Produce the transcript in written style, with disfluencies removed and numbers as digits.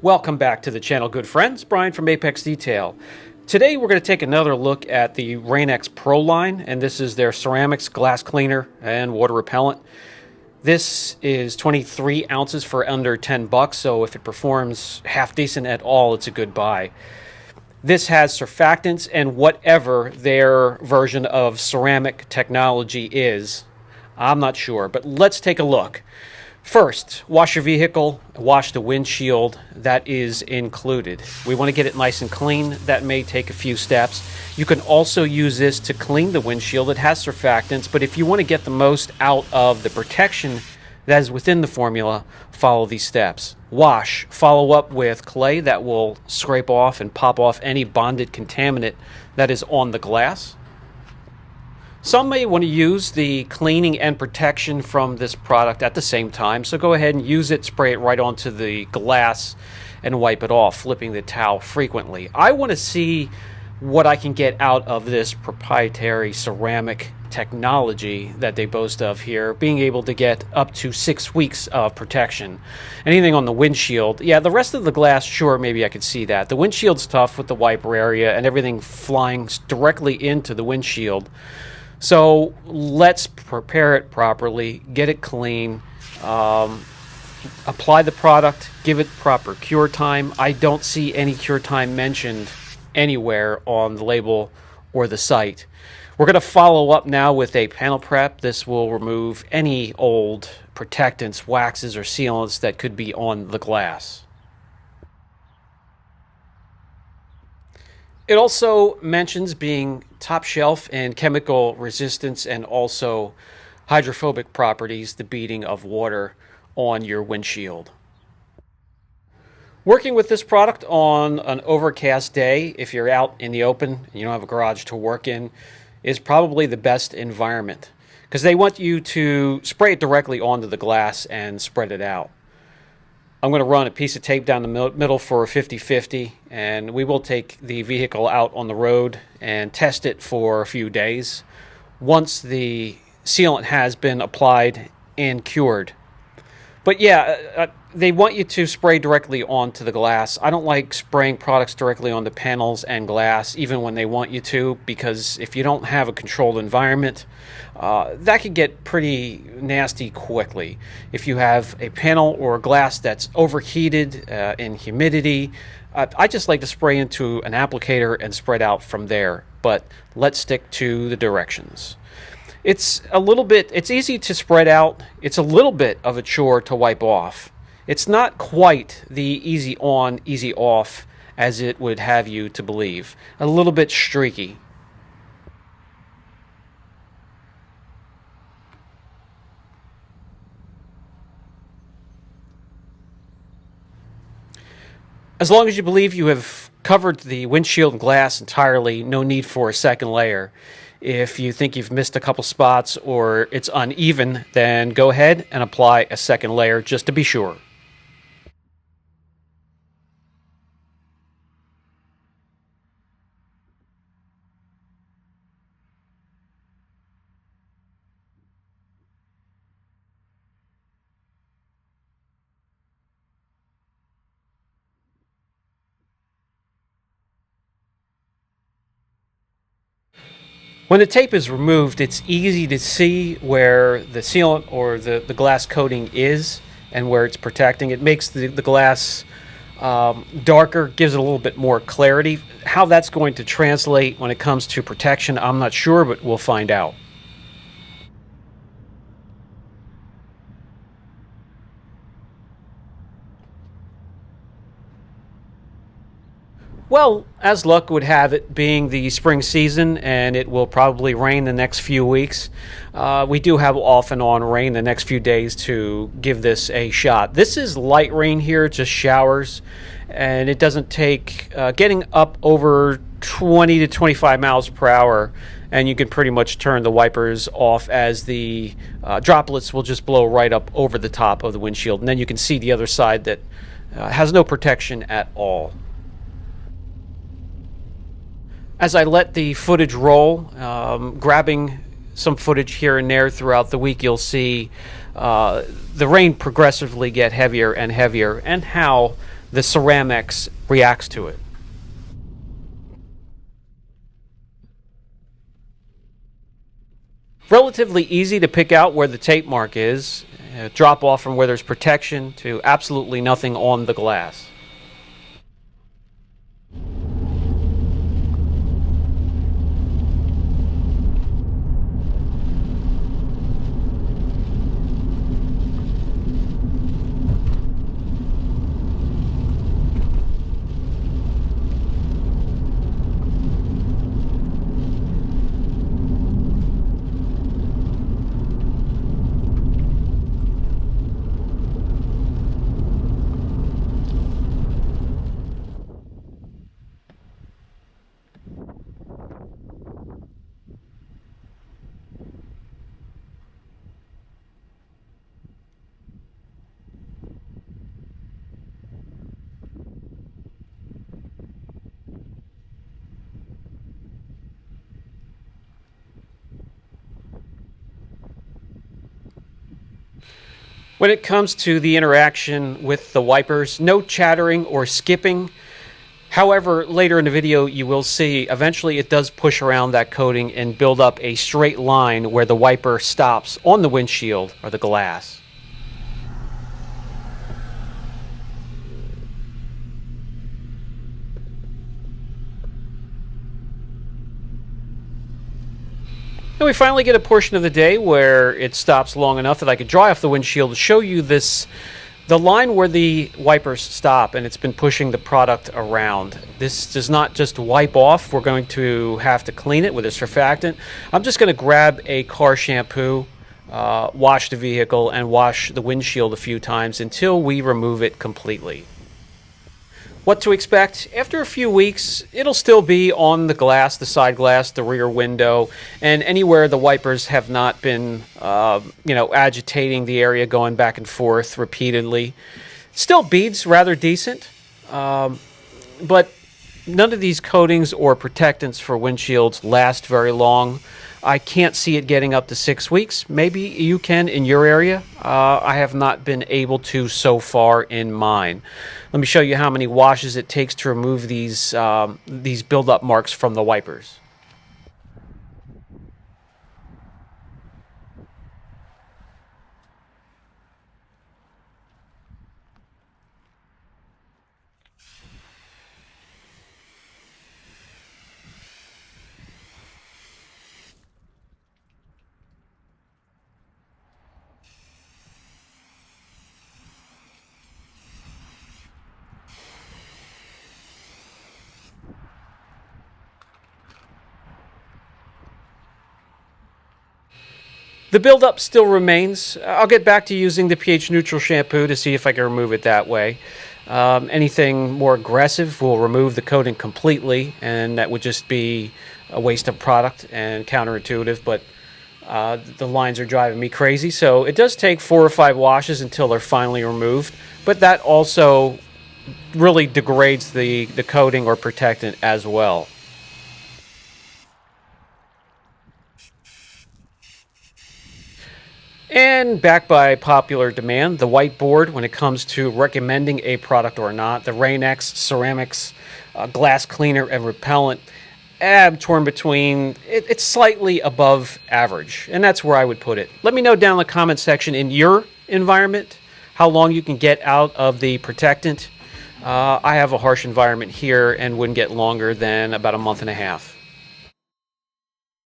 Welcome back to the channel, good friends. Brian from Apex Detail. Today we're going to take another look at the Rain-X Pro line, and this is their Cerami-X glass cleaner and water repellent. This is 23 ounces for under 10 bucks, so if it performs half decent at all, it's a good buy. This has surfactants and whatever their version of ceramic technology is. I'm not sure, but let's take a look. First, wash your vehicle, wash the windshield. That is included. We want to get it nice and clean. That may take a few steps. You can also use this to clean the windshield. It has surfactants, but if you want to get the most out of the protection that is within the formula, follow these steps. Wash. Follow up with clay that will scrape off and pop off any bonded contaminant that is on the glass. Some may want to use the cleaning and protection from this product at the same time, so go ahead and use it, spray it right onto the glass and wipe it off, flipping the towel frequently. I want to see what I can get out of this proprietary ceramic technology that they boast of here, being able to get up to 6 weeks of protection. Anything on the windshield, yeah, the rest of the glass, sure, maybe I could see that. The windshield's tough with the wiper area and everything flying directly into the windshield. So let's prepare it properly, get it clean, apply the product, give it proper cure time. I don't see any cure time mentioned anywhere on the label or the site. We're going to follow up now with a panel prep. This will remove any old protectants, waxes, or sealants that could be on the glass. It also mentions being top shelf in chemical resistance and also hydrophobic properties, the beading of water on your windshield. Working with this product on an overcast day, if you're out in the open and you don't have a garage to work in, is probably the best environment because they want you to spray it directly onto the glass and spread it out. I'm going to run a piece of tape down the middle for a 50-50, and we will take the vehicle out on the road and test it for a few days once the sealant has been applied and cured. But yeah, they want you to spray directly onto the glass. I don't like spraying products directly on the panels and glass, even when they want you to, because if you don't have a controlled environment, that could get pretty nasty quickly. If you have a panel or glass that's overheated in humidity, I just like to spray into an applicator and spread out from there. But let's stick to the directions. It's easy to spread out. It's a little bit of a chore to wipe off. It's not quite the easy on, easy off as it would have you to believe. A little bit streaky. As long as you believe you have covered the windshield and glass entirely, no need for a second layer. If you think you've missed a couple spots or it's uneven, then go ahead and apply a second layer just to be sure. When the tape is removed, it's easy to see where the sealant or the glass coating is and where it's protecting. It makes the glass darker, gives it a little bit more clarity. How that's going to translate when it comes to protection, I'm not sure, but we'll find out. Well, as luck would have it, being the spring season and it will probably rain the next few weeks, we do have off and on rain the next few days to give this a shot. This is light rain here, just showers, and it doesn't take getting up over 20 to 25 miles per hour, and you can pretty much turn the wipers off as the droplets will just blow right up over the top of the windshield, and then you can see the other side that has no protection at all. As I let the footage roll, grabbing some footage here and there throughout the week, you'll see the rain progressively get heavier and heavier, and how the Cerami-X reacts to it. Relatively easy to pick out where the tape mark is. Drop off from where there's protection to absolutely nothing on the glass. When it comes to the interaction with the wipers, no chattering or skipping. However, later in the video, you will see eventually it does push around that coating and build up a straight line where the wiper stops on the windshield or the glass. And we finally get a portion of the day where it stops long enough that I could dry off the windshield to show you the line where the wipers stop, and it's been pushing the product around. This does not just wipe off. We're going to have to clean it with a surfactant. I'm just going to grab a car shampoo, wash the vehicle, and wash the windshield a few times until we remove it completely. What to expect? After a few weeks, it'll still be on the glass, the side glass, the rear window, and anywhere the wipers have not been, agitating the area, going back and forth repeatedly. Still beads rather decent, but none of these coatings or protectants for windshields last very long. I can't see it getting up to 6 weeks. Maybe you can in your area. I have not been able to so far in mine. Let me show you how many washes it takes to remove these buildup marks from the wipers. The buildup still remains. I'll get back to using the pH neutral shampoo to see if I can remove it that way. Anything more aggressive will remove the coating completely, and that would just be a waste of product and counterintuitive, but the lines are driving me crazy. So it does take 4 or 5 washes until they're finally removed, but that also really degrades the coating or protectant as well. And backed by popular demand, the whiteboard when it comes to recommending a product or not, the Rain-X Cerami-X glass cleaner and repellent, I'm torn between. It's slightly above average, and that's where I would put it. Let me know down in the comment section in your environment how long you can get out of the protectant. I have a harsh environment here and wouldn't get longer than about a month and a half.